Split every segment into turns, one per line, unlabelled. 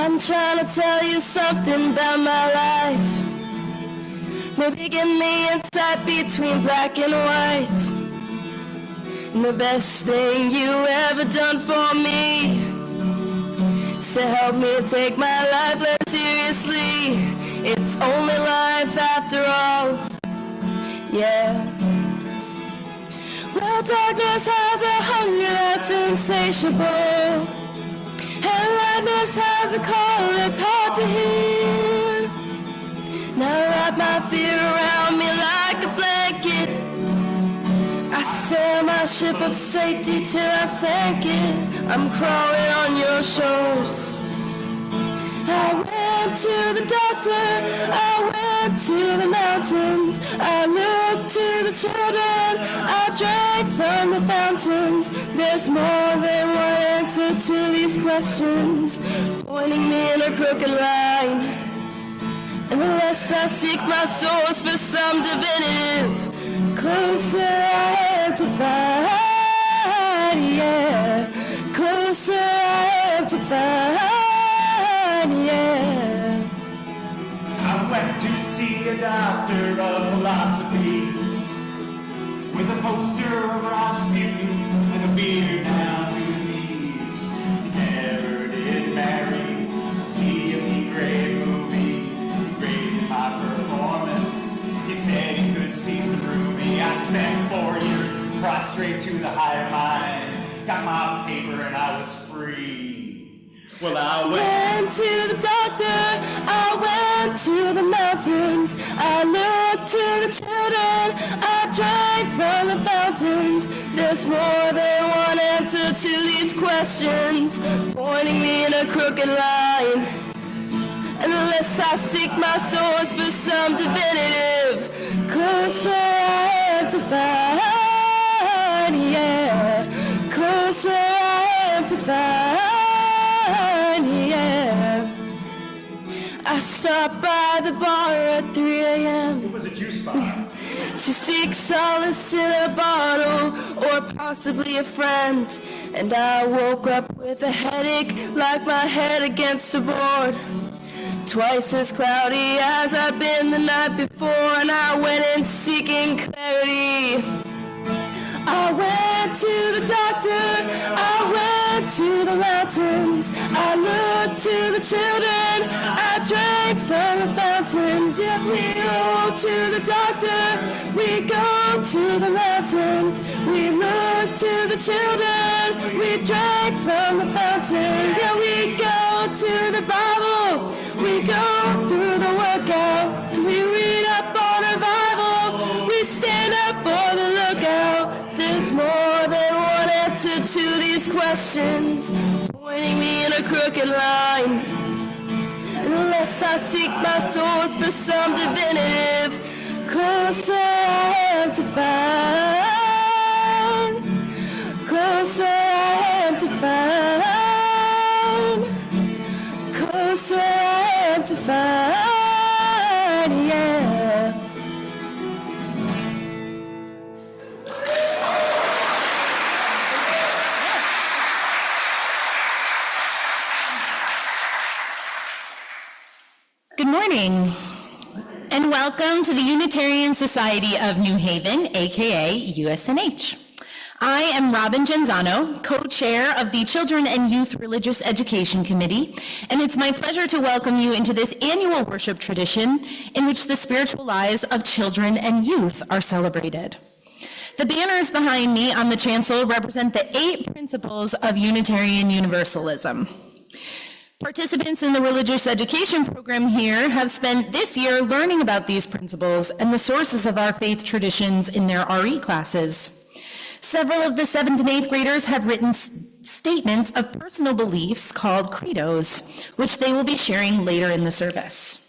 I'm trying to tell you something about my life. Maybe give me insight between black and white. And the best thing you ever done for me is to help me take my life less seriously. It's only life after all, yeah. Well, darkness has a hunger that's insatiable, and lightness has a call that's hard to hear. Now wrap my fear around me like a blanket. I sail my ship of safety till I sank it. I'm crawling on your shores. I went to the doctor, I went to the mountains, I looked to the children, I drank from the fountains. There's more than one answer to these questions, pointing me in a crooked line. And the less I seek my source for some divinitive, closer I am to find, yeah. Closer I am to find, yeah.
I went to see a doctor of philosophy with a poster of Rasputin and a beard down to his knees. He never did marry. See if he graded movie. He graded my performance. He said he could see through me. I spent 4 years prostrate to the higher mind. Got my paper and I was free. Well, I
went to the doctor, I went to the mountains, I looked to the children, I drank from the fountains. There's more than one answer to these questions, pointing me in a crooked line. And the less I seek my source for some divinitive, closer I am to find, yeah. Closer I am to find, yeah. I stopped by the bar at 3 a.m.
It was a juice bar.
to seek solace in a bottle or possibly a friend. And I woke up with a headache like my head against a board. Twice as cloudy as I'd been the night before, and I went in seeking clarity. I went to the doctor, I went to the mountains, I looked to the children, I drank from the fountains. Yeah, we go to the doctor, we go to the mountains, we look to the children, we drank from the fountains. Yeah, we go to the Bible, we go through the workout, we read up on revival, we stand up for the lookout. There's more than one answer to these questions, pointing me in a crooked line. Unless I seek my source for some divinitive, closer I am to find, closer I am to find, closer I am to find, yeah.
Good morning, and welcome to the Unitarian Society of New Haven, aka USNH. I am Robin Genzano, co-chair of the Children and Youth Religious Education Committee, and it's my pleasure to welcome you into this annual worship tradition in which the spiritual lives of children and youth are celebrated. The banners behind me on the chancel represent the 8 principles of Unitarian Universalism. Participants in the religious education program here have spent this year learning about these principles and the sources of our faith traditions in their RE classes. Several of the 7th and 8th graders have written statements of personal beliefs called CREDOs, which they will be sharing later in the service.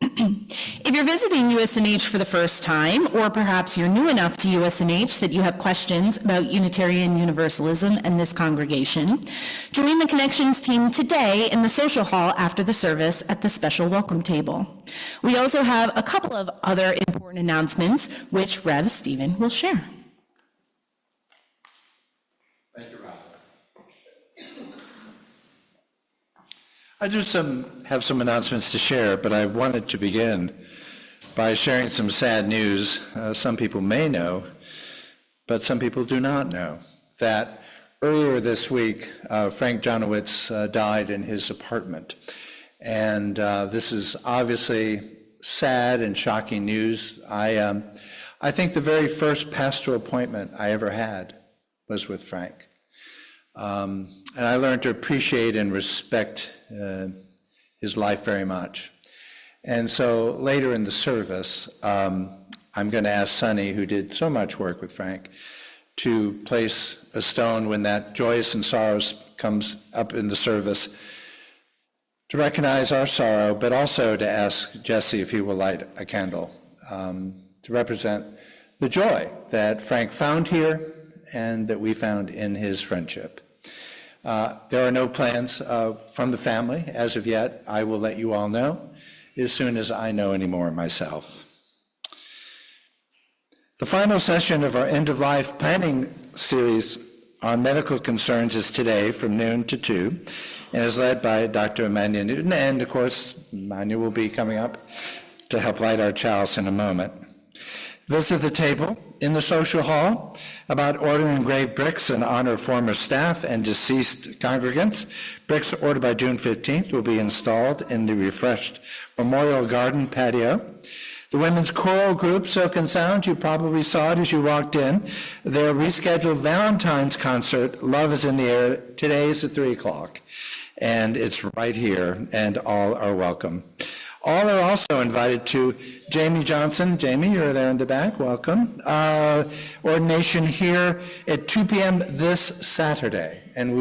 If you're visiting USNH for the first time, or perhaps you're new enough to USNH that you have questions about Unitarian Universalism and this congregation, join the Connections team today in the social hall after the service at the special welcome table. We also have a couple of other important announcements, which Rev. Stephen will share.
Thank you, Rob. I just have some announcements to share, but I wanted to begin by sharing some sad news. Some people may know, but some people do not know, that earlier this week, Frank Jonowitz died in his apartment. And this is obviously sad and shocking news. I think the very first pastoral appointment I ever had was with Frank. And I learned to appreciate and respect his life very much. And so later in the service, I'm going to ask Sonny, who did so much work with Frank, to place a stone when that joyous and sorrows comes up in the service, to recognize our sorrow, but also to ask Jesse if he will light a candle to represent the joy that Frank found here and that we found in his friendship. There are no plans from the family as of yet. I will let you all know as soon as I know any more myself. The final session of our end-of-life planning series on medical concerns is today from noon to 2, and is led by Dr. Amanda Newton, and of course, Manya will be coming up to help light our chalice in a moment. Visit the table in the social hall about ordering engraved bricks in honor of former staff and deceased congregants. Bricks ordered by June 15th will be installed in the refreshed Memorial Garden patio. The women's choral group, Silk and Sound, you probably saw it as you walked in. Their rescheduled Valentine's concert, Love is in the Air, today is at 3 o'clock. And it's right here, and all are welcome. All are also invited to Jamie Johnson. Jamie, you're there in the back, welcome. Ordination here at 2 p.m. this Saturday. And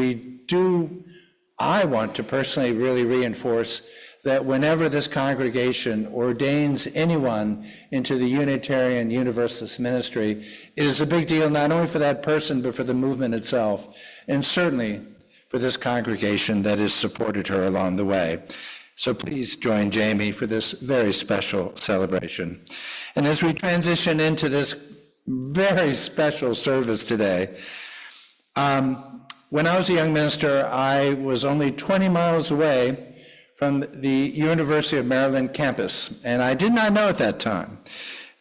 I want to personally really reinforce that whenever this congregation ordains anyone into the Unitarian Universalist ministry, it is a big deal not only for that person, but for the movement itself, and certainly for this congregation that has supported her along the way. So please join Jamie for this very special celebration. And as we transition into this very special service today, when I was a young minister, I was only 20 miles away from the University of Maryland campus. And I did not know at that time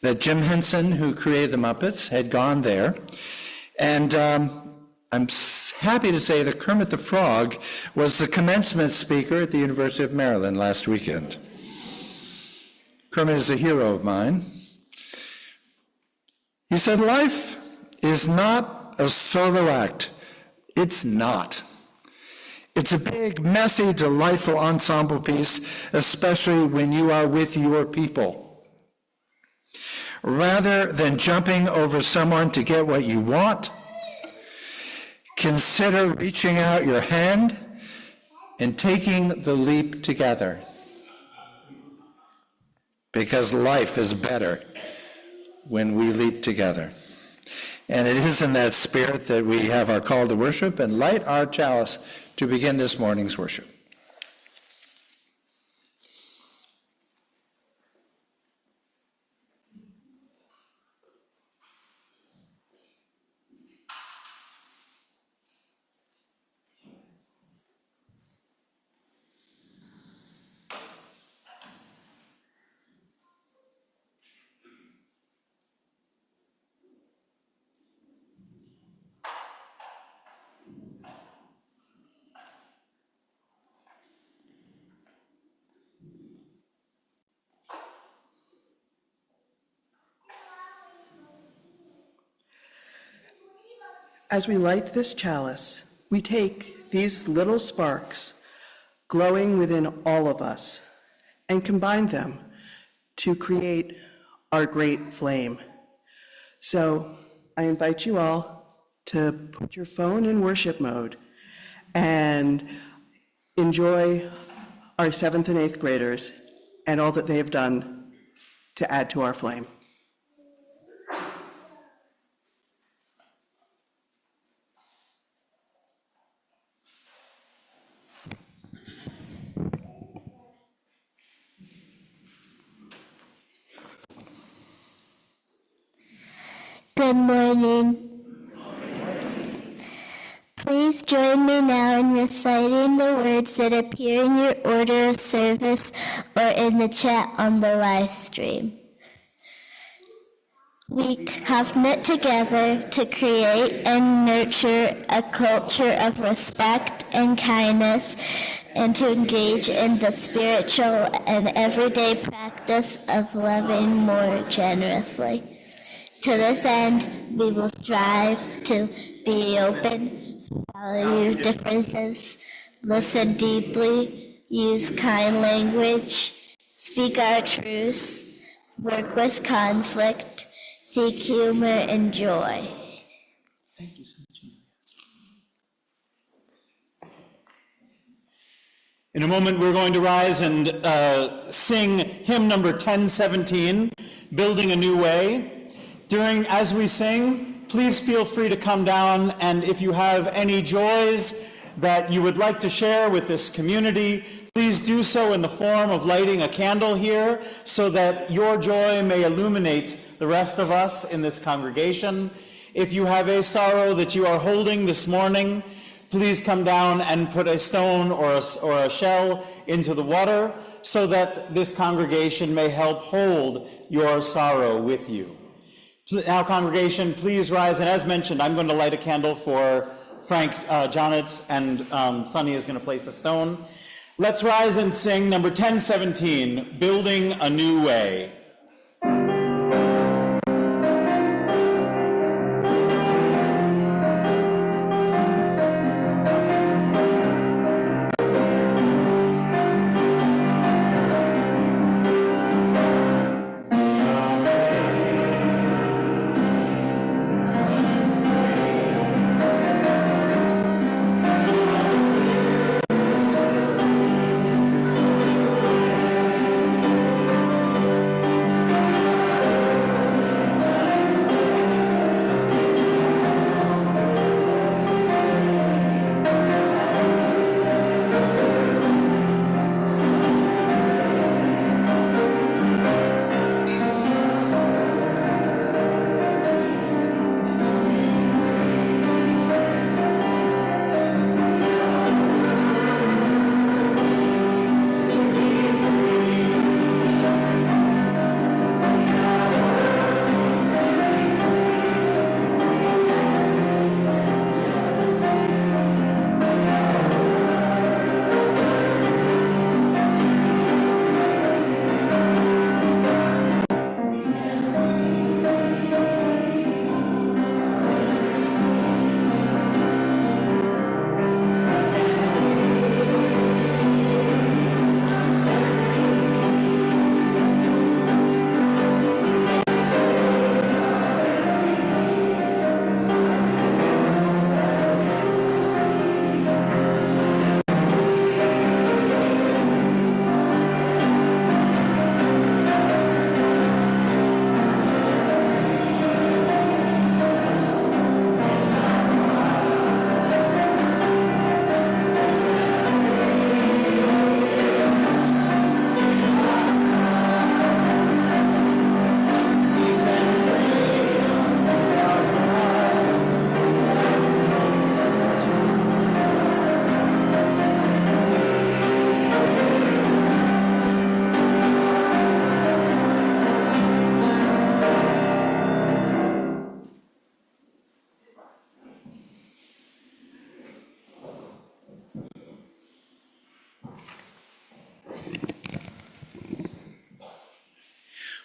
that Jim Henson, who created the Muppets, had gone there. And I'm happy to say that Kermit the Frog was the commencement speaker at the University of Maryland last weekend. Kermit is a hero of mine. He said, life is not a solo act. It's not. It's a big, messy, delightful ensemble piece, especially when you are with your people. Rather than jumping over someone to get what you want, consider reaching out your hand and taking the leap together. Because life is better when we leap together. And it is in that spirit that we have our call to worship and light our chalice to begin this morning's worship.
As we light this chalice, we take these little sparks glowing within all of us and combine them to create our great flame. So I invite you all to put your phone in worship mode and enjoy our 7th and 8th graders and all that they have done to add to our flame.
Good morning. Please Please join me now in reciting the words that appear in your order of service or in the chat on the live stream. We have met together to create and nurture a culture of respect and kindness and to engage in the spiritual and everyday practice of loving more generously. To this end, we will strive to be open, value differences, listen deeply, use kind language, speak our truths, work with conflict, seek humor and joy.
Thank you so much. In a moment, we're going to rise and sing hymn number 1017, Building a New Way. As we sing, please feel free to come down, and if you have any joys that you would like to share with this community, please do so in the form of lighting a candle here so that your joy may illuminate the rest of us in this congregation. If you have a sorrow that you are holding this morning, please come down and put a stone or a shell into the water so that this congregation may help hold your sorrow with you. Now, congregation, please rise. And as mentioned, I'm going to light a candle for Frank Jonitz, and Sonny is going to place a stone. Let's rise and sing number 1017, Building a New Way.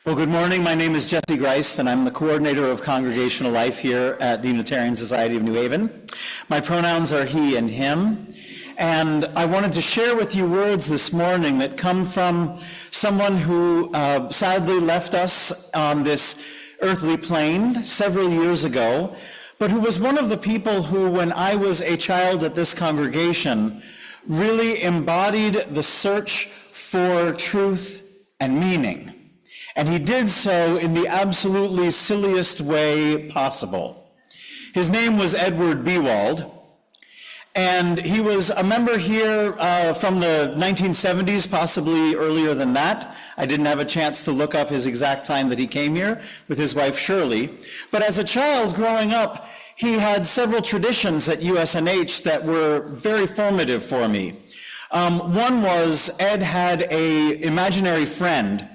Well, good morning. My name is Jesse Greist, and I'm the Coordinator of Congregational Life here at the Unitarian Society of New Haven. My pronouns are he and him, and I wanted to share with you words this morning that come from someone who sadly left us on this earthly plane several years ago, but who was one of the people who, when I was a child at this congregation, really embodied the search for truth and meaning. And he did so in the absolutely silliest way possible. His name was Edward Bewald, and he was a member here from the 1970s, possibly earlier than that. I didn't have a chance to look up his exact time that he came here with his wife Shirley. But as a child growing up,
he had several traditions at USNH that were very formative for me. One was Ed had an imaginary friend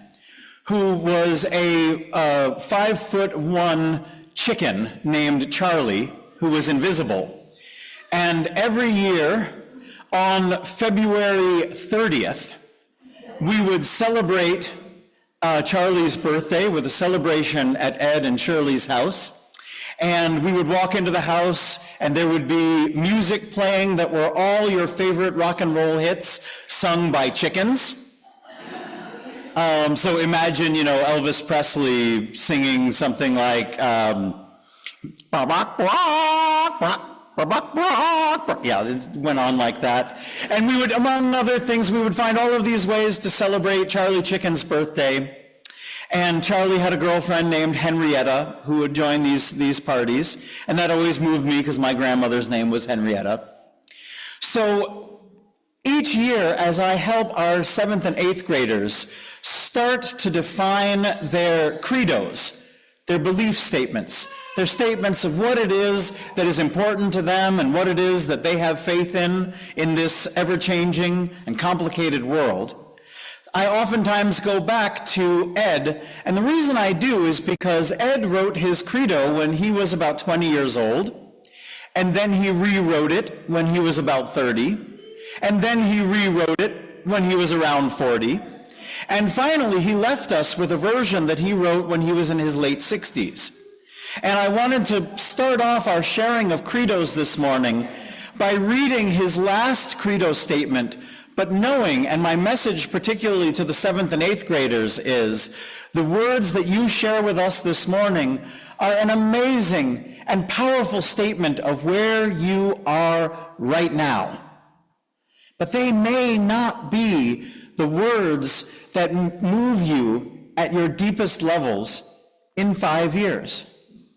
who was a 5'1" chicken named Charlie, who was invisible. And every year on February 30th, we would celebrate Charlie's birthday with a celebration at Ed and Shirley's house. And we would walk into the house and there would be music playing that were all your favorite rock and roll hits sung by chickens. So imagine, Elvis Presley singing something like, yeah, it went on like that. And we would, among other things, we would find all of these ways to celebrate Charlie Chicken's birthday. And Charlie had a girlfriend named Henrietta who would join these parties. And that always moved me because my grandmother's name was Henrietta. So each year, as I help our 7th and 8th graders start to define their credos, their belief statements, their statements of what it is that is important to them and what it is that they have faith in this ever-changing and complicated world, I oftentimes go back to Ed, and the reason I do is because Ed wrote his credo when he was about 20 years old, and then he rewrote it when he was about 30, and then he rewrote it when he was around 40, and finally he left us with a version that he wrote when he was in his late 60s. And I wanted to start off our sharing of credos this morning by reading his last credo statement, but knowing, and my message particularly to the 7th and 8th graders is, the words that you share with us this morning are an amazing and powerful statement of where you are right now. But they may not be the words that move you at your deepest levels in 5 years,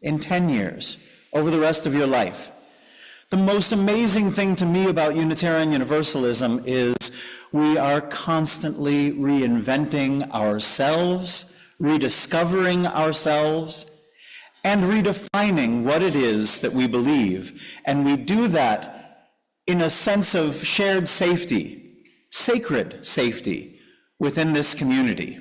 in 10 years, over the rest of your life. The most amazing thing to me about Unitarian Universalism is we are constantly reinventing ourselves, rediscovering ourselves, and redefining what it is that we believe. And we do that in a sense of shared safety, sacred safety within this community.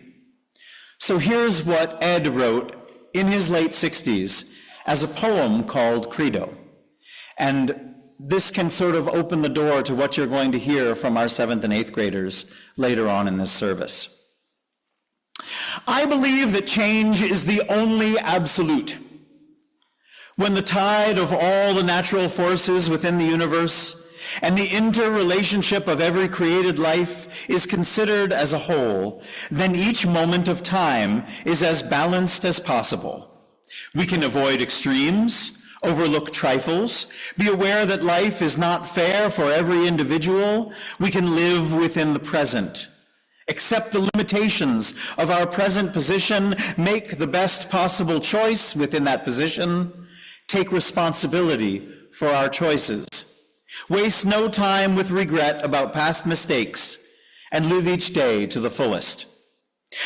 So here's what Ed wrote in his late 60s as a poem called Credo. And this can sort of open the door to what you're going to hear from our 7th and 8th graders later on in this service. I believe that change is the only absolute. When the tide of all the natural forces within the universe and the interrelationship of every created life is considered as a whole, then each moment of time is as balanced as possible. We can avoid extremes, overlook trifles, be aware that life is not fair for every individual. We can live within the present, accept the limitations of our present position, make the best possible choice within that position, take responsibility for our choices, waste no time with regret about past mistakes, and live each day to the fullest.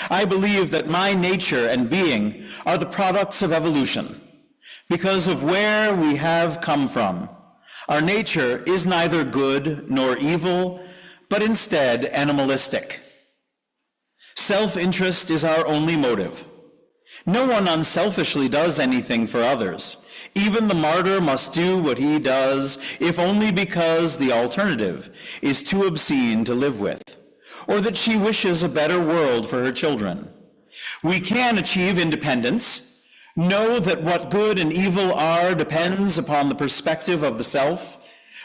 I believe that my nature and being are the products of evolution. Because of where we have come from, our nature is neither good nor evil, but instead animalistic. Self-interest is our only motive. No one unselfishly does anything for others. Even the martyr must do what he does, if only because the alternative is too obscene to live with, or that she wishes a better world for her children. We can achieve independence, know that what good and evil are depends upon the perspective of the self,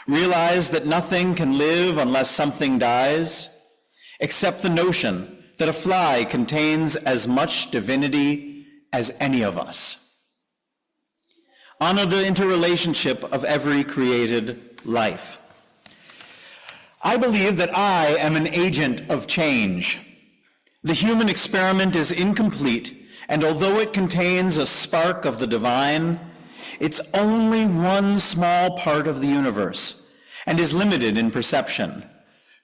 realize that nothing can live unless something dies, accept the notion that a fly contains as much divinity as any of us. Honor the interrelationship of every created life. I believe that I am an agent of change. The human experiment is incomplete, and although it contains a spark of the divine, it's only one small part of the universe and is limited in perception.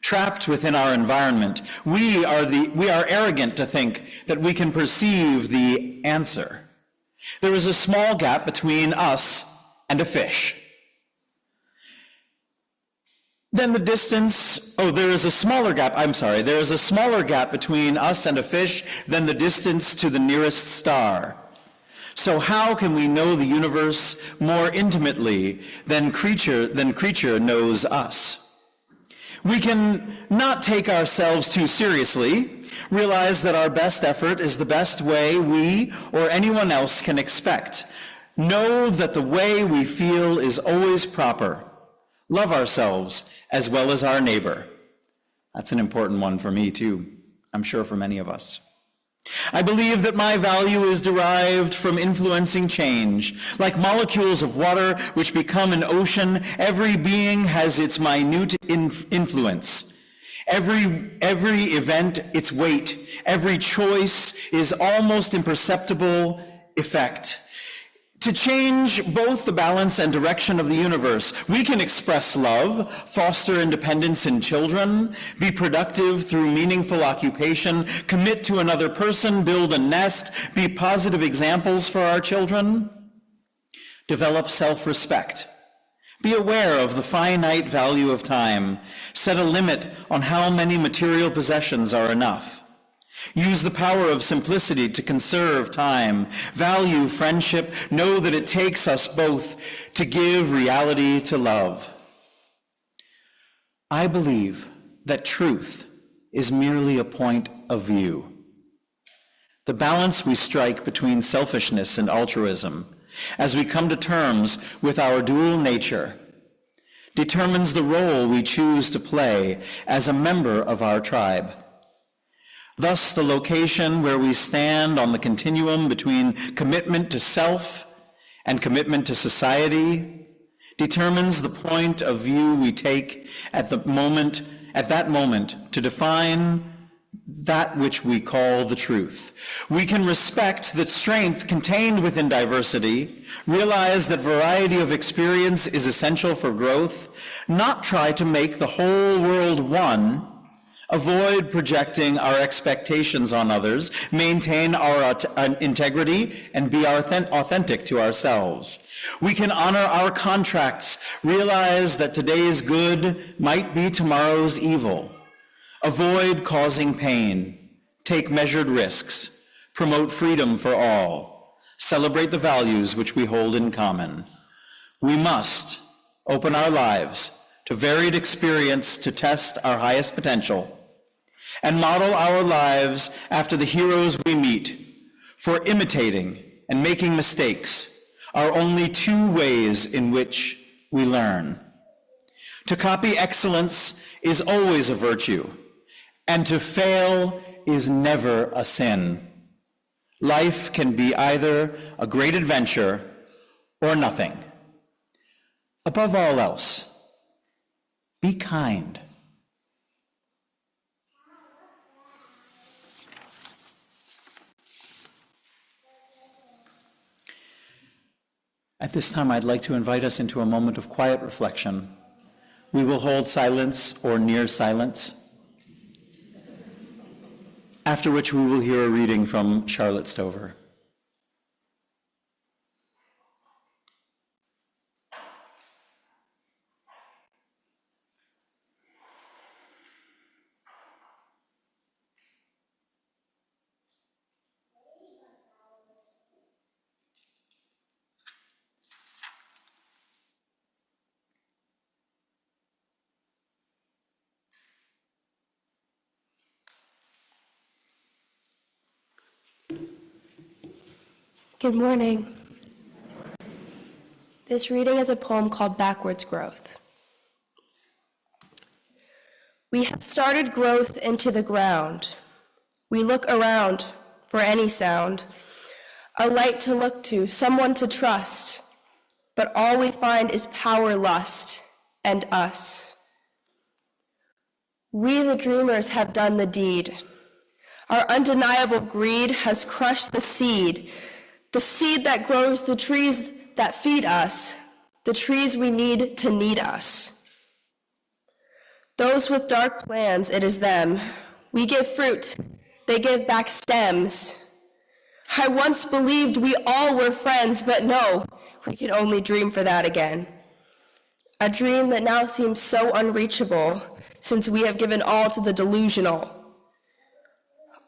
Trapped within our environment, we are arrogant to think that we can perceive the answer. There is a small gap between us and a fish. Then the distance, there is a smaller gap between us and a fish than the distance to the nearest star. So how can we know the universe more intimately than creature knows us? We can not take ourselves too seriously, realize that our best effort is the best way we or anyone else can expect. Know that the way we feel is always proper. Love ourselves as well as our neighbor. That's an important one for me too, I'm sure for many of us. I believe that my value is derived from influencing change. Like molecules of water which become an ocean, every being has its minute influence. Every event, its weight. Every choice is almost imperceptible effect. To change both the balance and direction of the universe, we can express love, foster independence in children, be productive through meaningful occupation, commit to another person, build a nest, be positive examples for our children, develop self-respect. Be aware of the finite value of time. Set a limit on how many material possessions are enough. Use the power of simplicity to conserve time. Value friendship. Know that it takes us both to give reality to love. I believe that truth is merely a point of view. The balance we strike between selfishness and altruism, as we come to terms with our dual nature, determines the role we choose to play as a member of our tribe. Thus, the location where we stand on the continuum between commitment to self and commitment to society determines the point of view we take at that moment to define that which we call the truth. We can respect that strength contained within diversity, realize that variety of experience is essential for growth, not try to make the whole world one, avoid projecting our expectations on others, maintain our integrity, and be authentic to ourselves. We can honor our contracts, realize that today's good might be tomorrow's evil, avoid causing pain, take measured risks, promote freedom for all, celebrate the values which we hold in common. We must open our lives to varied experience to test our highest potential, and model our lives after the heroes we meet, for imitating and making mistakes are only two ways in which we learn. To copy excellence is always a virtue, and to fail is never a sin. Life can be either a great adventure or nothing. Above all else, be kind. At this time, I'd like to invite us into a moment of quiet reflection. We will hold silence or near silence, after which we will hear a reading from Charlotte Stover.
Good morning. This reading is a poem called Backwards Growth. We have started growth into the ground. We look around for any sound, a light to look to, someone to trust, but all we find is power, lust, and us. We, the dreamers, have done the deed. Our undeniable greed has crushed the seed that grows the trees that feed us, the trees we need to need us. Those with dark plans, it is them. We give fruit, they give back stems. I once believed we all were friends, but no, We can only dream for that again. A dream that now seems so unreachable since we have given all to the delusional.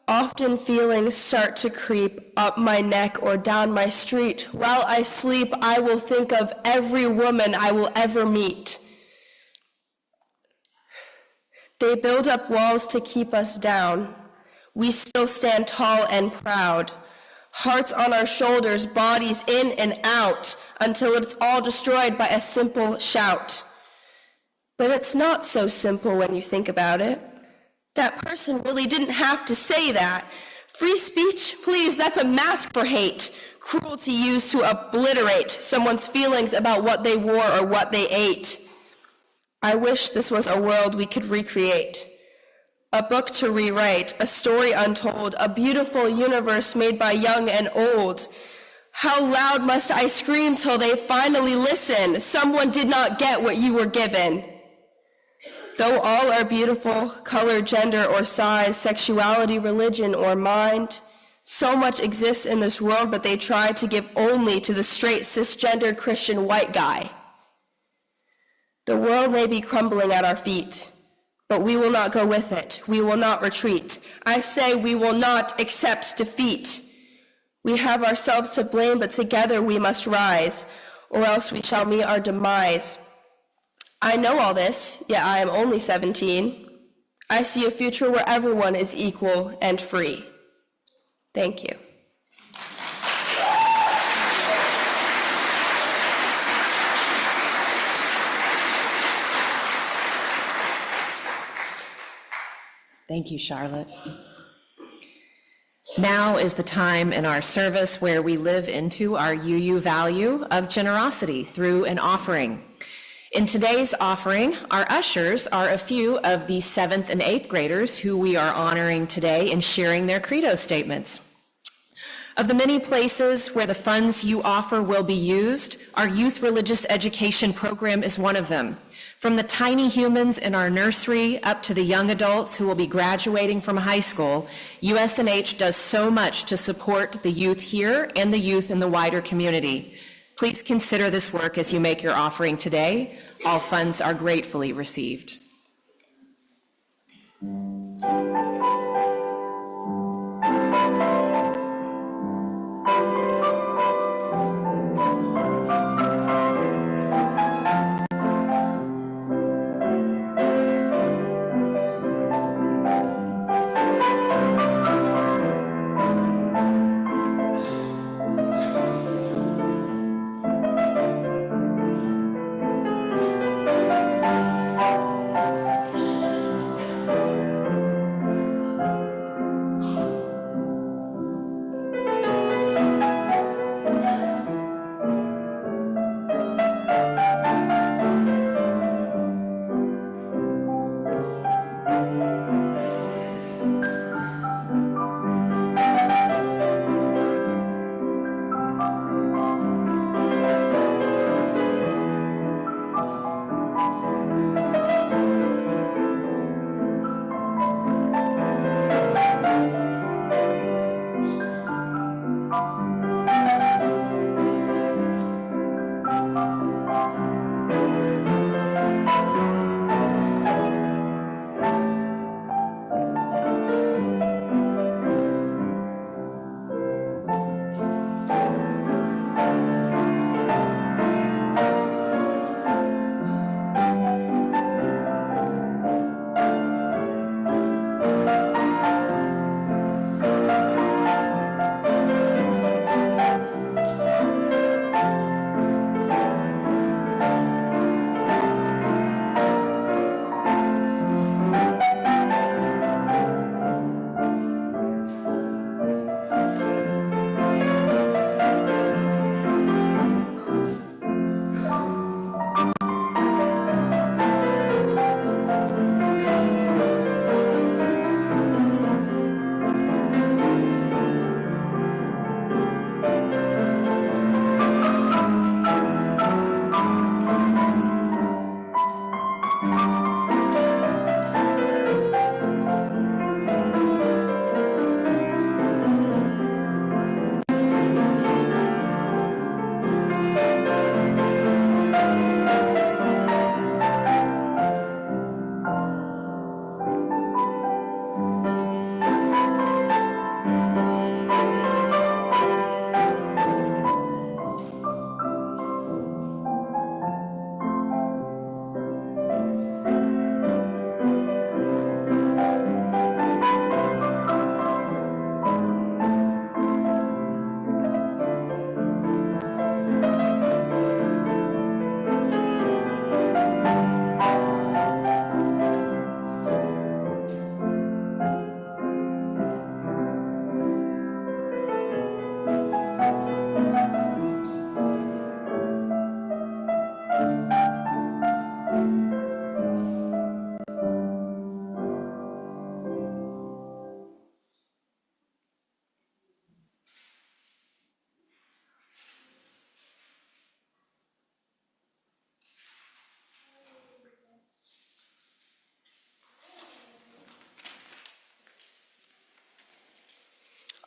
Often feelings start to creep up my neck or down my street. While I sleep, I will think of every woman I will ever meet. They build up walls to keep us down. We still stand tall and proud. Hearts on our shoulders, bodies in and out, until it's all destroyed by a simple shout. But it's not so simple when you think about it. That person really didn't have to say that. Free speech, please, that's a mask for hate. Cruelty used to obliterate someone's feelings about what they wore or what they ate. I wish this was a world we could recreate. A book to rewrite, a story untold, a beautiful universe made by young and old. How loud must I scream till they finally listen? Someone did not get what you were given. Though all are beautiful, color, gender, or size, sexuality, religion, or mind, so much exists in this world, but they try to give only to the straight, cisgendered Christian white guy. The world may be crumbling at our feet, but we will not go with it. We will not retreat. I say we will not accept defeat. We have ourselves to blame, but together we must rise, or else we shall meet our demise. I know all this, yet I am only 17. I see a future where everyone is equal and free. Thank you.
Thank you, Charlotte. Now is the time in our service where we live into our UU value of generosity through an offering. In today's offering, our ushers are a few of the 7th and 8th graders who we are honoring today and sharing their credo statements. Of the many places where the funds you offer will be used, our youth religious education program is one of them. From the tiny humans in our nursery up to the young adults who will be graduating from high school, USNH does so much to support the youth here and the youth in the wider community. Please consider this work as you make your offering today. All funds are gratefully received.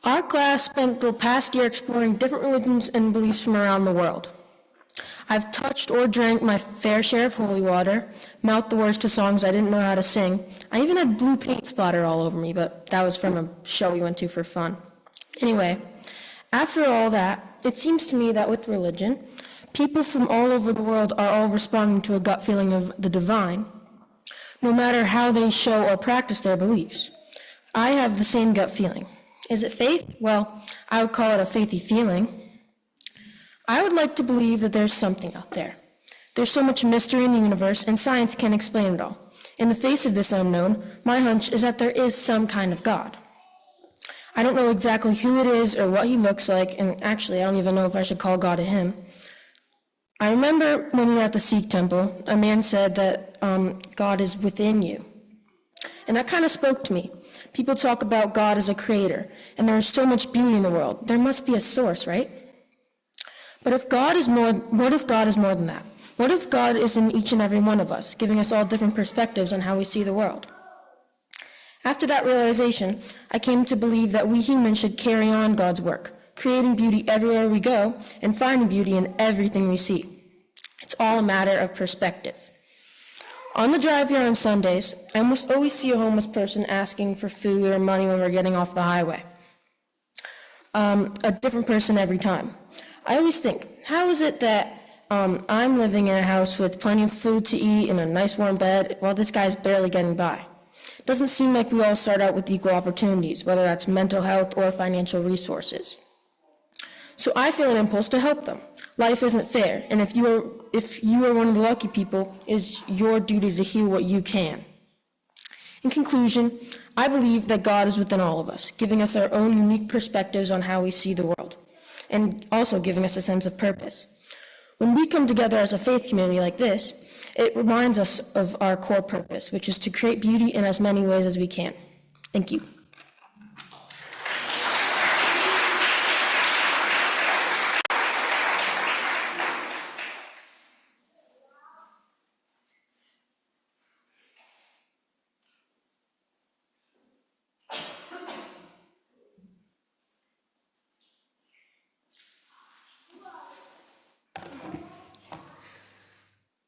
Our class spent the past year exploring different religions and beliefs from around the world. I've touched or drank my fair share of holy water, mouthed the words to songs I didn't know how to sing. I even had blue paint splattered all over me, but that was from a show we went to for fun. Anyway, after all that, it seems to me that with religion, people from all over the world are all responding to a gut feeling of the divine, no matter how they show or practice their beliefs. I have the same gut feeling. Is it faith? Well, I would call it a faithy feeling. I would like to believe that there's something out there. There's so much mystery in the universe, and science can't explain it all. In the face of this unknown, my hunch is that there is some kind of God. I don't know exactly who it is or what he looks like, and actually, I don't even know if I should call God a him. I remember when we were at the Sikh temple, a man said that God is within you. And that kind of spoke to me. People talk about God as a creator, and there is so much beauty in the world. There must be a source, right? But what if God is more than that? What if God is in each and every one of us, giving us all different perspectives on how we see the world? After that realization, I came to believe that we humans should carry on God's work, creating beauty everywhere we go and finding beauty in everything we see. It's all a matter of perspective. On the drive here on Sundays, I almost always see a homeless person asking for food or money when we're getting off the highway. A different person every time. I always think, how is it that I'm living in a house with plenty of food to eat and a nice warm bed while this guy's barely getting by? It doesn't seem like we all start out with equal opportunities, whether that's mental health or financial resources. So I feel an impulse to help them. Life isn't fair, and if you are one of the lucky people, it is your duty to heal what you can. In conclusion, I believe that God is within all of us, giving us our own unique perspectives on how we see the world, and also giving us a sense of purpose. When we come together as a faith community like this, it reminds us of our core purpose, which is to create beauty in as many ways as we can. Thank you.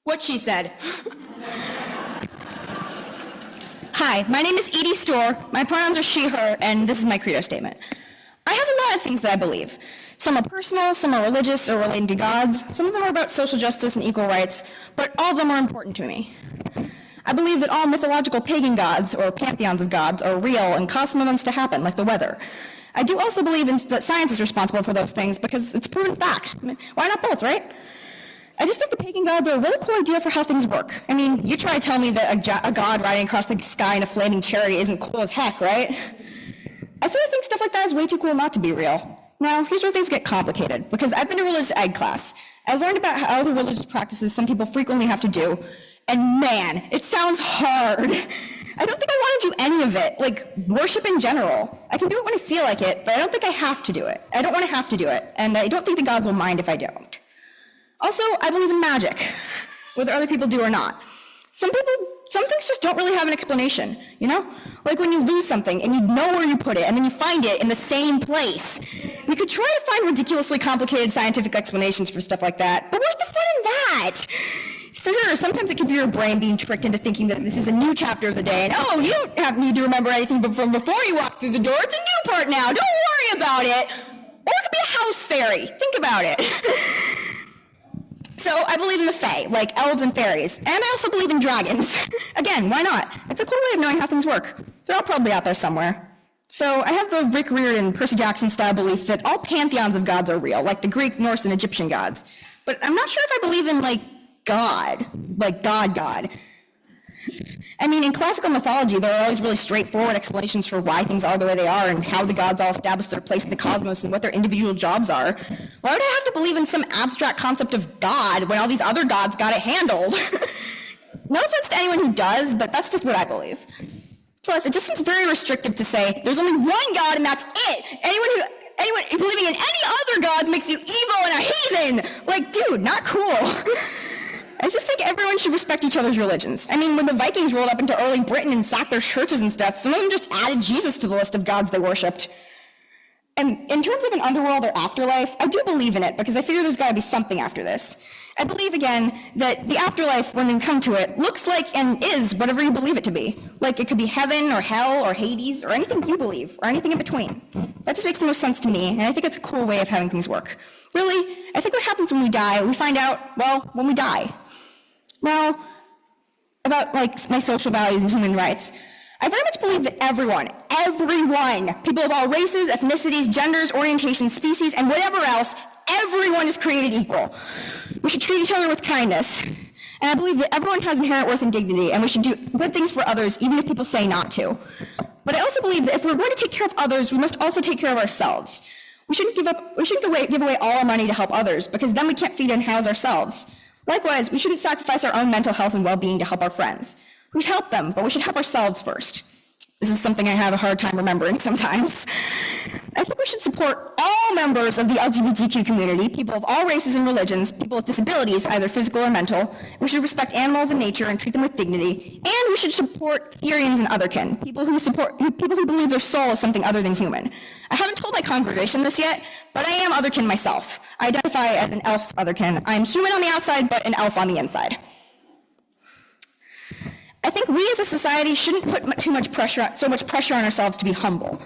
What she said. Hi, my name is Edie Storr. My pronouns are she, her, and this is my credo statement. I have a lot of things that I believe. Some are personal, some are religious or relating to gods. Some of them are about social justice and equal rights, but all of them are important to me. I believe that all mythological pagan gods, or pantheons of gods, are real and cause some events to happen, like the weather. I do also believe that science is responsible for those things because it's a proven fact. Why not both, right? I just think the pagan gods are a really cool idea for how things work. I mean, you try to tell me that a god riding across the sky in a flaming chariot isn't cool as heck, right? I sort of think stuff like that is way too cool not to be real. Now, here's where things get complicated, because I've been to religious ed class. I've learned about how the religious practices some people frequently have to do, and man, it sounds hard. I don't think I want to do any of it, like worship in general. I can do it when I feel like it, but I don't think I have to do it. I don't want to have to do it, and I don't think the gods will mind if I don't. Also, I believe in magic, whether other people do or not. Some things just don't really have an explanation, you know? Like when you lose something and you know where you put it and then you find it in the same place. We could try to find ridiculously complicated scientific explanations for stuff like that, but where's the fun in that? So sure, sometimes it could be your brain being tricked into thinking that this is a new chapter of the day and oh, you don't need to remember anything from before you walk through the door. It's a new part now. Don't worry about it. Or it could be a house fairy. Think about it. So I believe in the Fae, like elves and fairies, and I also believe in dragons. Again, why not? It's a cool way of knowing how things work. They're all probably out there somewhere. So I have the Rick Riordan, Percy Jackson style belief that all pantheons of gods are real, like the Greek, Norse, and Egyptian gods. But I'm not sure if I believe in God. I mean, in classical mythology, there are always really straightforward explanations for why things are the way they are and how the gods all establish their place in the cosmos and what their individual jobs are. Why would I have to believe in some abstract concept of God when all these other gods got it handled? No offense to anyone who does, but that's just what I believe. Plus, it just seems very restrictive to say there's only one God and that's it. Anyone believing in any other gods makes you evil and a heathen. Like, dude, not cool. I just think everyone should respect each other's religions. I mean, when the Vikings rolled up into early Britain and sacked their churches and stuff, some of them just added Jesus to the list of gods they worshipped. And in terms of an underworld or afterlife, I do believe in it because I figure there's got to be something after this. I believe, again, that the afterlife, when you come to it, looks like and is whatever you believe it to be. Like it could be heaven or hell or Hades or anything you believe or anything in between. That just makes the most sense to me, and I think it's a cool way of having things work. Really, I think what happens when we die, we find out, well, when we die. Now, about like my social values and human rights, I very much believe that everyone, people of all races, ethnicities, genders, orientations, species, and whatever else, everyone is created equal. We should treat each other with kindness. And I believe that everyone has inherent worth and dignity, and we should do good things for others, even if people say not to. But I also believe that if we're going to take care of others, we must also take care of ourselves. We shouldn't give away all our money to help others, because then we can't feed and house ourselves. Likewise, we shouldn't sacrifice our own mental health and well-being to help our friends. We should help them, but we should help ourselves first. This is something I have a hard time remembering sometimes. I think we should support all members of the LGBTQ community, people of all races and religions, people with disabilities, either physical or mental. We should respect animals and nature and treat them with dignity. And we should support Therians and otherkin, people who believe their soul is something other than human. I haven't told my congregation this yet, but I am otherkin myself. I identify as an elf otherkin. I'm human on the outside, but an elf on the inside. I think we as a society shouldn't put so much pressure on ourselves to be humble.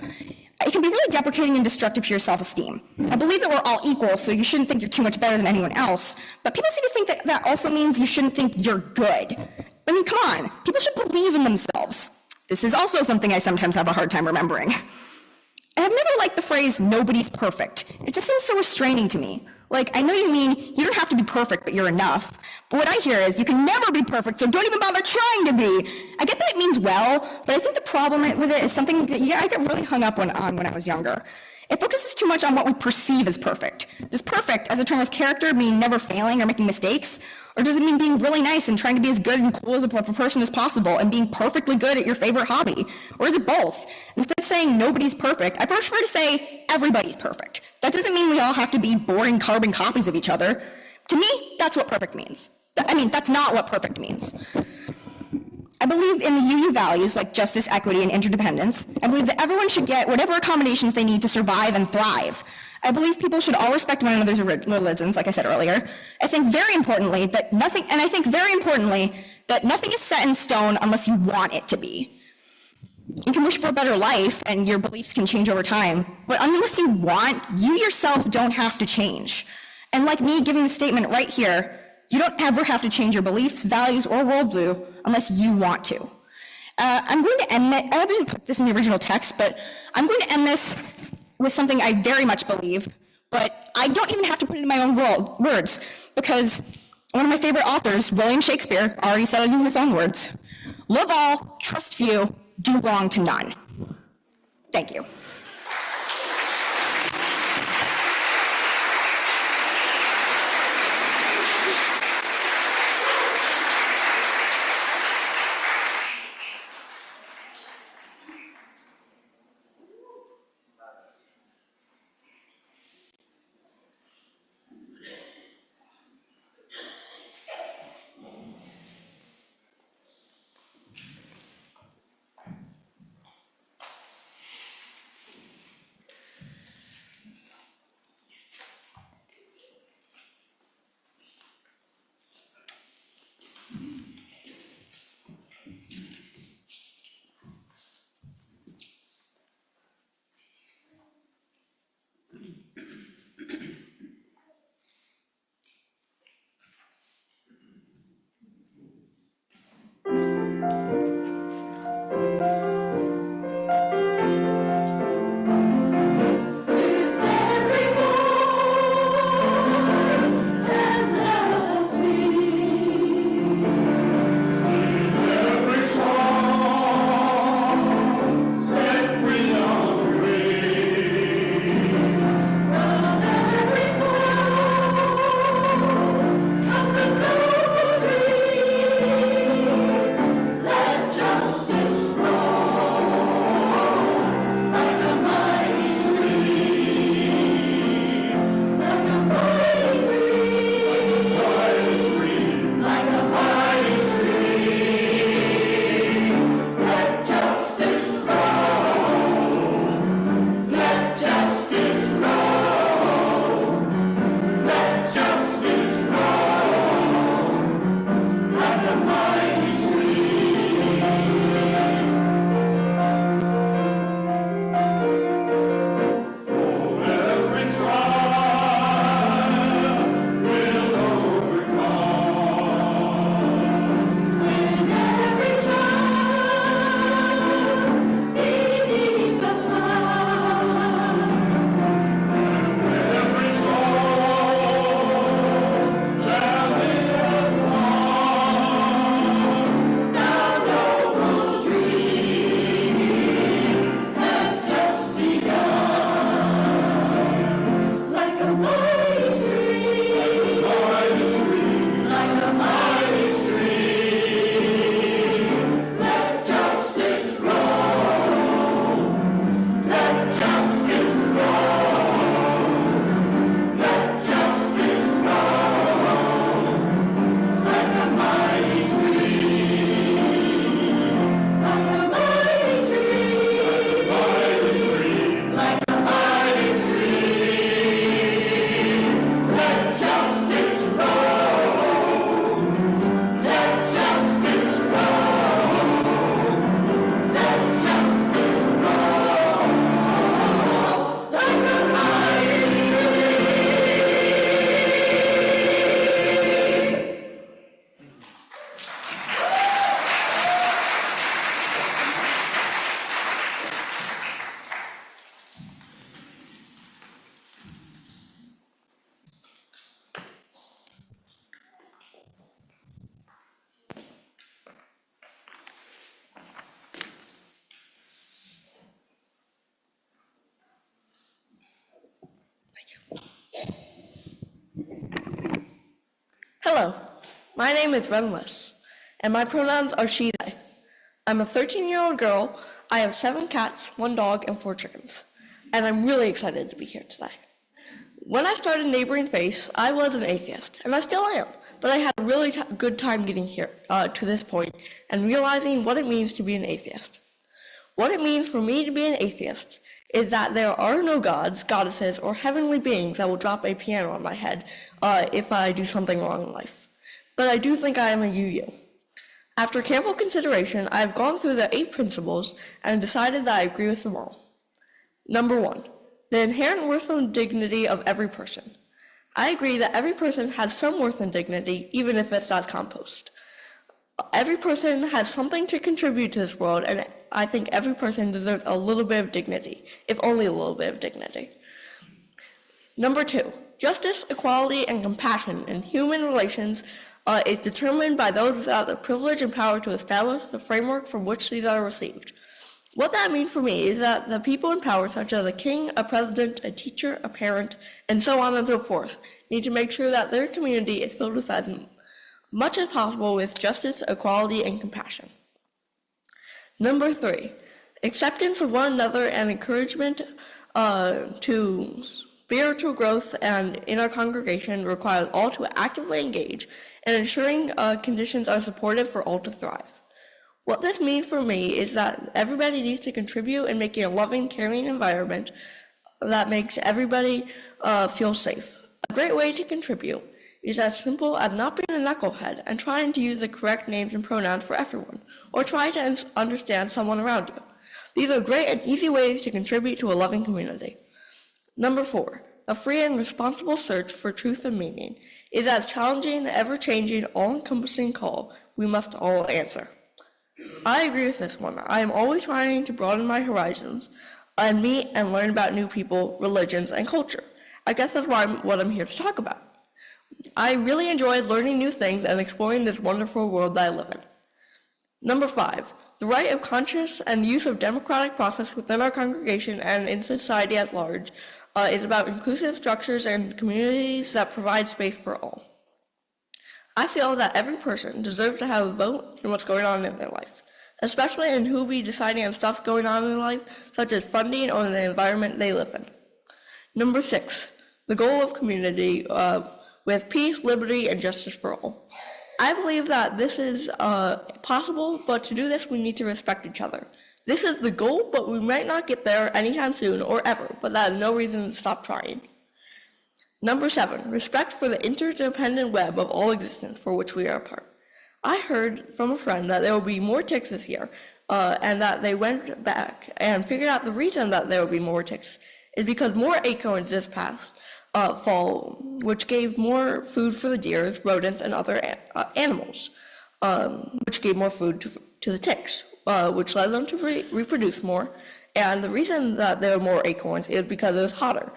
It can be really deprecating and destructive to your self-esteem. I believe that we're all equal, so you shouldn't think you're too much better than anyone else, but people seem to think that that also means you shouldn't think you're good. I mean, come on, people should believe in themselves. This is also something I sometimes have a hard time remembering. I have never liked the phrase, nobody's perfect. It just seems so restraining to me. Like, I know you mean you don't have to be perfect, but you're enough. But what I hear is you can never be perfect, so don't even bother trying to be. I get that it means well, but I think the problem with it is something that I got really hung up on when I was younger. It focuses too much on what we perceive as perfect. Does perfect, as a term of character, mean never failing or making mistakes? Or does it mean being really nice and trying to be as good and cool as a person as possible and being perfectly good at your favorite hobby? Or is it both? Instead of saying nobody's perfect, I prefer to say everybody's perfect. That doesn't mean we all have to be boring carbon copies of each other. To me, that's what perfect means. That's not what perfect means. I believe in the UU values like justice, equity, and interdependence. I believe that everyone should get whatever accommodations they need to survive and thrive. I believe people should all respect one another's religions, like I said earlier. I think very importantly that nothing is set in stone unless you want it to be. You can wish for a better life and your beliefs can change over time, but unless you want, you yourself don't have to change. And like me giving the statement right here, you don't ever have to change your beliefs, values, or worldview unless you want to. I'm going to end it. I didn't put this in the original text, but I'm going to end this with something I very much believe, but I don't even have to put it in my own words, because one of my favorite authors, William Shakespeare, already said it in his own words. Love all, trust few, do wrong to none. Thank you.
My name is Renless, and my pronouns are she, they. I'm a 13-year-old girl. I have 7 cats, 1 dog, and 4 chickens, and I'm really excited to be here today. When I started Neighboring Faith, I was an atheist, and I still am, but I had a really good time getting here to this point and realizing what it means to be an atheist. What it means for me to be an atheist is that there are no gods, goddesses, or heavenly beings that will drop a piano on my head if I do something wrong in life. But I do think I am a UU. After careful consideration, I have gone through the 8 principles and decided that I agree with them all. Number 1, the inherent worth and dignity of every person. I agree that every person has some worth and dignity, even if it's not compost. Every person has something to contribute to this world, and I think every person deserves a little bit of dignity, if only a little bit of dignity. Number 2, justice, equality, and compassion in human relations is determined by those without the privilege and power to establish the framework from which these are received. What that means for me is that the people in power, such as a king, a president, a teacher, a parent, and so on and so forth, need to make sure that their community is filled with as much as possible with justice, equality, and compassion. Number 3, acceptance of one another and encouragement to spiritual growth and in our congregation requires all to actively engage and ensuring conditions are supportive for all to thrive. What this means for me is that everybody needs to contribute in making a loving, caring environment that makes everybody feel safe. A great way to contribute is as simple as not being a knucklehead and trying to use the correct names and pronouns for everyone, or try to understand someone around you. These are great and easy ways to contribute to a loving community. Number 4, a free and responsible search for truth and meaning is as challenging, ever-changing, all-encompassing call we must all answer. I agree with this one. I am always trying to broaden my horizons and meet and learn about new people, religions, and culture. I guess that's what I'm here to talk about. I really enjoy learning new things and exploring this wonderful world that I live in. Number 5, the right of conscience and use of democratic process within our congregation and in society at large is about inclusive structures and communities that provide space for all. I feel that every person deserves to have a vote in what's going on in their life, especially in who be deciding on stuff going on in their life, such as funding or the environment they live in. Number 6, the goal of community with peace, liberty, and justice for all. I believe that this is possible, but to do this, we need to respect each other. This is the goal, but we might not get there anytime soon or ever, but that is no reason to stop trying. Number 7, respect for the interdependent web of all existence for which we are a part. I heard from a friend that there will be more ticks this year, and that they went back and figured out the reason that there will be more ticks is because more acorns this past fall, which gave more food for the deer, rodents, and other animals, which gave more food to the ticks, which led them to reproduce more. And the reason that there are more acorns is because it was hotter,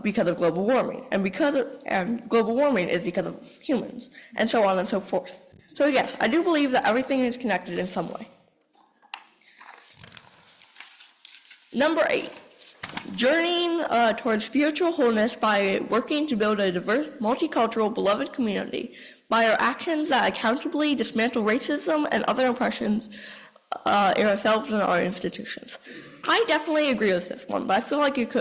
because of global warming, and global warming is because of humans, and so on and so forth. So yes, I do believe that everything is connected in some way. Number 8, journeying towards spiritual wholeness by working to build a diverse, multicultural, beloved community by our actions that accountably dismantle racism and other oppressions in ourselves and our institutions. I definitely agree with this one, but I feel like it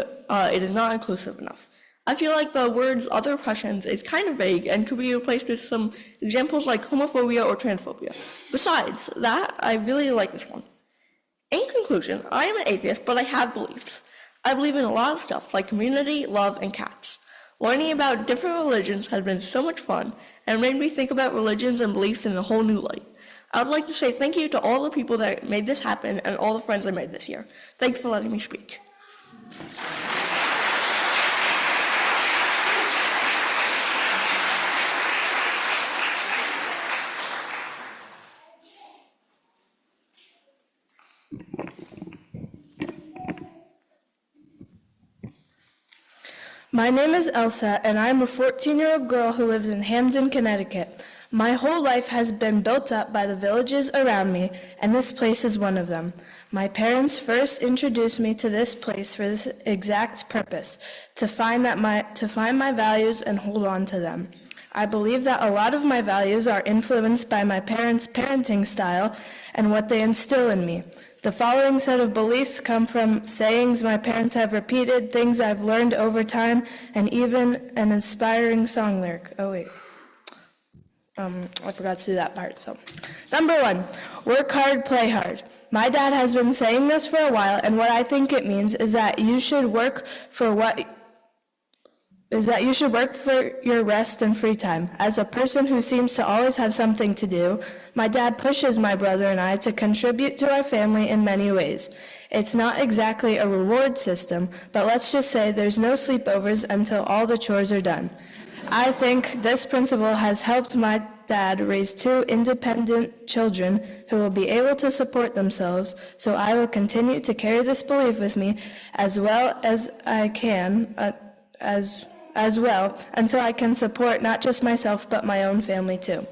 is not inclusive enough. I feel like the words other oppressions is kind of vague and could be replaced with some examples like homophobia or transphobia. Besides that, I really like this one. In conclusion, I am an atheist, but I have beliefs. I believe in a lot of stuff like community, love, and cats. Learning about different religions has been so much fun and made me think about religions and beliefs in a whole new light. I would like to say thank you to all the people that made this happen and all the friends I made this year. Thanks for letting me speak.
My name is Elsa, and I'm a 14-year-old girl who lives in Hamden, Connecticut. My whole life has been built up by the villages around me, and this place is one of them. My parents first introduced me to this place for this exact purpose, to find my values and hold on to them.
I believe that a lot of my values are influenced by my parents' parenting style and what they instill in me. The following set of beliefs come from sayings my parents have repeated, things I've learned over time, and even an inspiring song lyric. Oh, wait. I forgot to do that part. So, number 1, work hard, play hard. My dad has been saying this for a while, and what I think it means is that you should work for your rest and free time. As a person who seems to always have something to do, my dad pushes my brother and I to contribute to our family in many ways. It's not exactly a reward system, but let's just say there's no sleepovers until all the chores are done. I think this principle has helped my dad raise 2 independent children who will be able to support themselves, so I will continue to carry this belief with me as well as I can, as well, until I can support not just myself, but my own family too.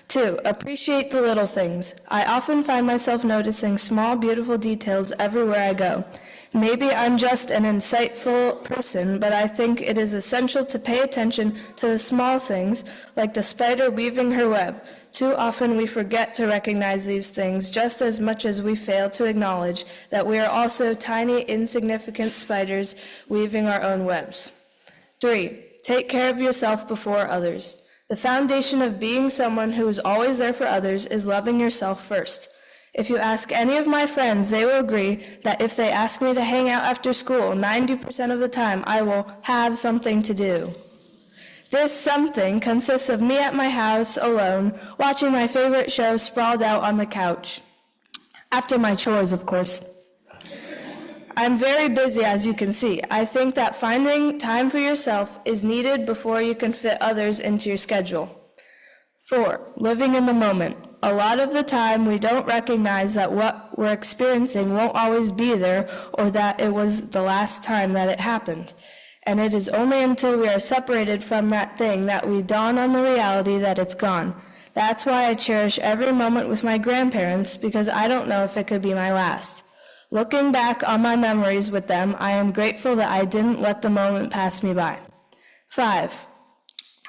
2, appreciate the little things. I often find myself noticing small, beautiful details everywhere I go. Maybe I'm just an insightful person, but I think it is essential to pay attention to the small things, like the spider weaving her web. Too often we forget to recognize these things just as much as we fail to acknowledge that we are also tiny, insignificant spiders weaving our own webs. 3, take care of yourself before others. The foundation of being someone who is always there for others is loving yourself first. If you ask any of my friends, they will agree that if they ask me to hang out after school, 90% of the time I will have something to do. This something consists of me at my house alone, watching my favorite show sprawled out on the couch. After my chores, of course. I'm very busy, as you can see. I think that finding time for yourself is needed before you can fit others into your schedule. 4, living in the moment. A lot of the time, we don't recognize that what we're experiencing won't always be there, or that it was the last time that it happened. And it is only until we are separated from that thing that we dawn on the reality that it's gone. That's why I cherish every moment with my grandparents, because I don't know if it could be my last. Looking back on my memories with them, I am grateful that I didn't let the moment pass me by. 5.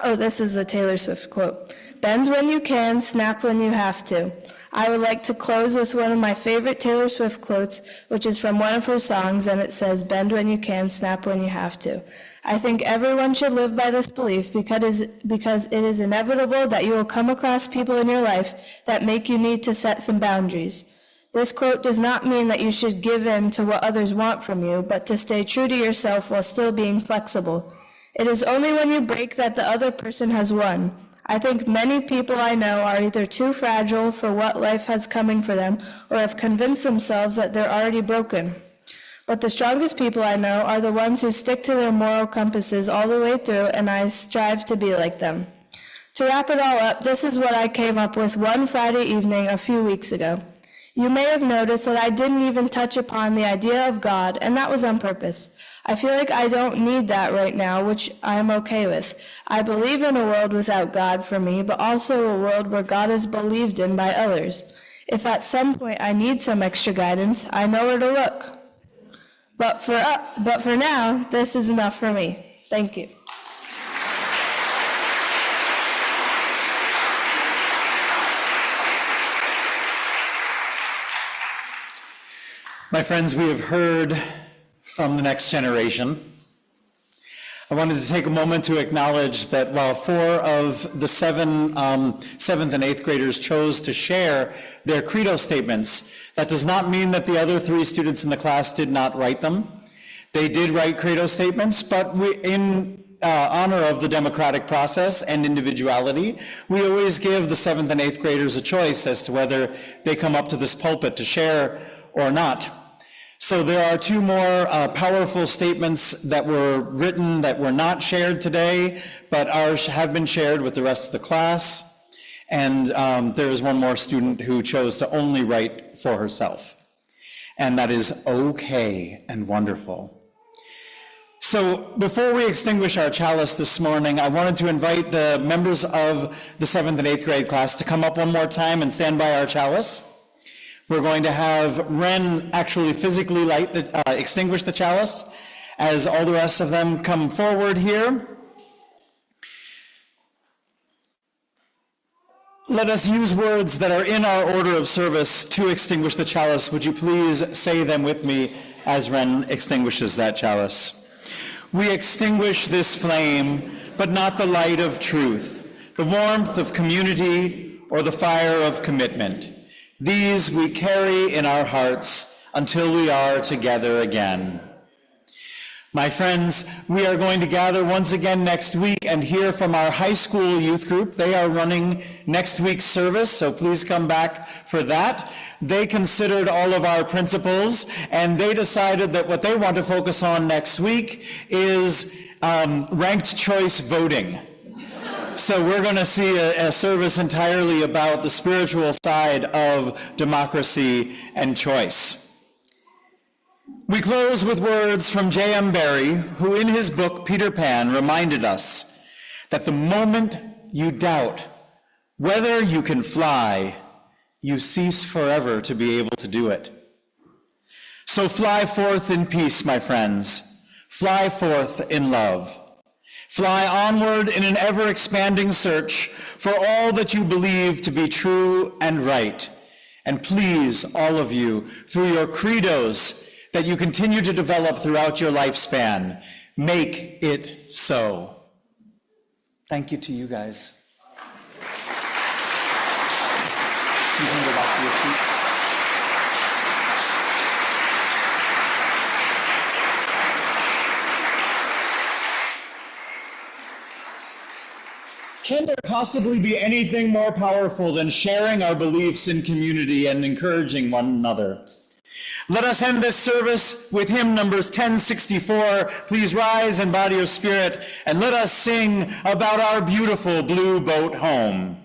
Oh, this is the Taylor Swift quote. Bend when you can, snap when you have to. I would like to close with one of my favorite Taylor Swift quotes, which is from one of her songs, and it says, bend when you can, snap when you have to. I think everyone should live by this belief because it is inevitable that you will come across people in your life that make you need to set some boundaries. This quote does not mean that you should give in to what others want from you, but to stay true to yourself while still being flexible. It is only when you break that the other person has won. I think many people I know are either too fragile for what life has coming for them or have convinced themselves that they're already broken. But the strongest people I know are the ones who stick to their moral compasses all the way through, and I strive to be like them. To wrap it all up, this is what I came up with one Friday evening a few weeks ago. You may have noticed that I didn't even touch upon the idea of God, and that was on purpose. I feel like I don't need that right now, which I'm okay with. I believe in a world without God for me, but also a world where God is believed in by others. If at some point I need some extra guidance, I know where to look. But for now, this is enough for me. Thank you.
My friends, we have heard from the next generation. I wanted to take a moment to acknowledge that while 4 of the 7th and 8th graders chose to share their CREDO statements, that does not mean that the other 3 students in the class did not write them. They did write CREDO statements, but in honor of the democratic process and individuality, we always give the 7th and 8th graders a choice as to whether they come up to this pulpit to share or not. So there are 2 more powerful statements that were written that were not shared today, but have been shared with the rest of the class. And there is 1 more student who chose to only write for herself. And that is okay and wonderful. So before we extinguish our chalice this morning, I wanted to invite the members of the 7th and 8th grade class to come up one more time and stand by our chalice. We're going to have Ren actually physically extinguish the chalice as all the rest of them come forward here. Let us use words that are in our order of service to extinguish the chalice. Would you please say them with me as Ren extinguishes that chalice? We extinguish this flame, but not the light of truth, the warmth of community, or the fire of commitment. These we carry in our hearts until we are together again. My friends, we are going to gather once again next week and hear from our high school youth group. They are running next week's service, so please come back for that. They considered all of our principles, and they decided that what they want to focus on next week is ranked choice voting. So we're going to see a service entirely about the spiritual side of democracy and choice. We close with words from J.M. Barrie, who in his book, Peter Pan, reminded us that the moment you doubt whether you can fly, you cease forever to be able to do it. So fly forth in peace, my friends. Fly forth in love. Fly onward in an ever-expanding search for all that you believe to be true and right. And please, all of you, through your credos that you continue to develop throughout your lifespan, make it so. Thank you to you guys. You can go back to your seats. Can there possibly be anything more powerful than sharing our beliefs in community and encouraging one another? Let us end this service with hymn numbers 1064. Please rise and body your spirit, and let us sing about our beautiful blue boat home.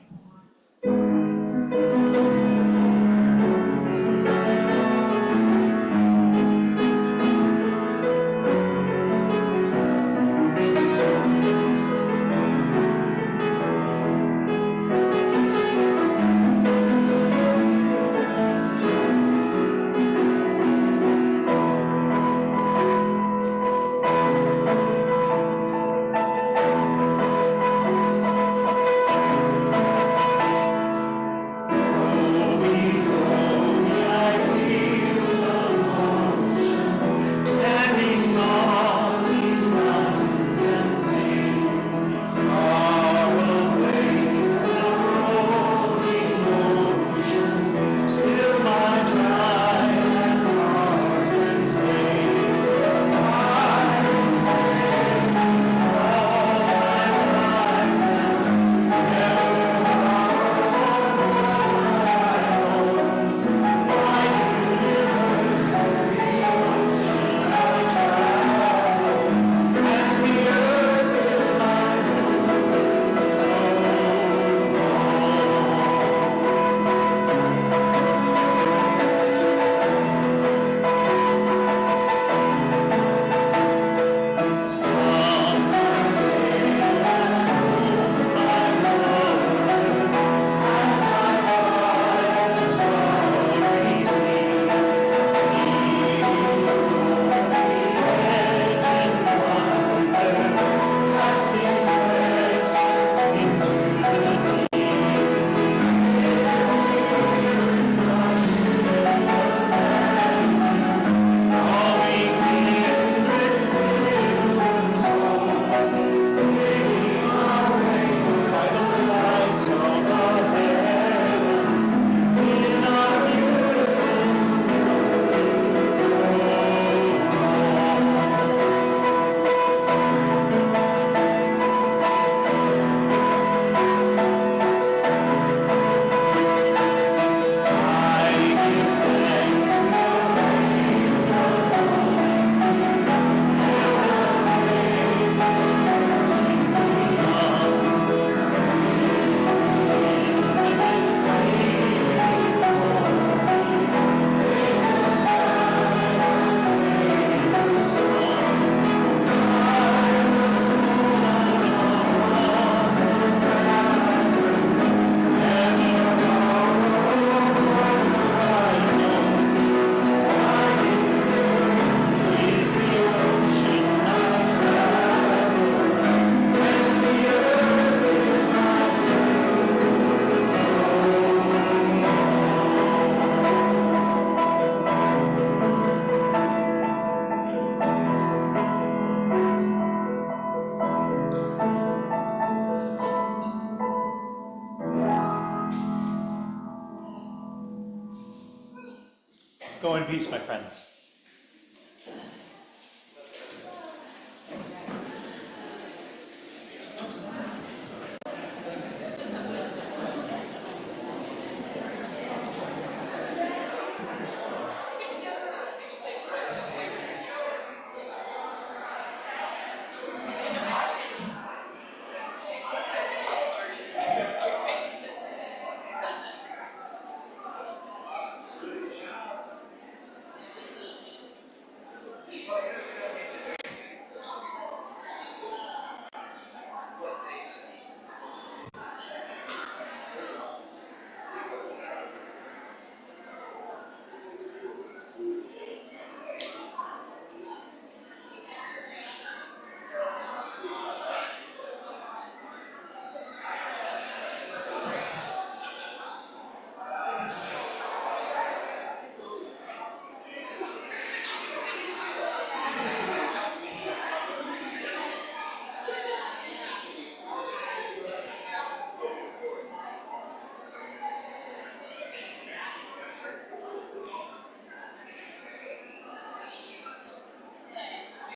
my friends.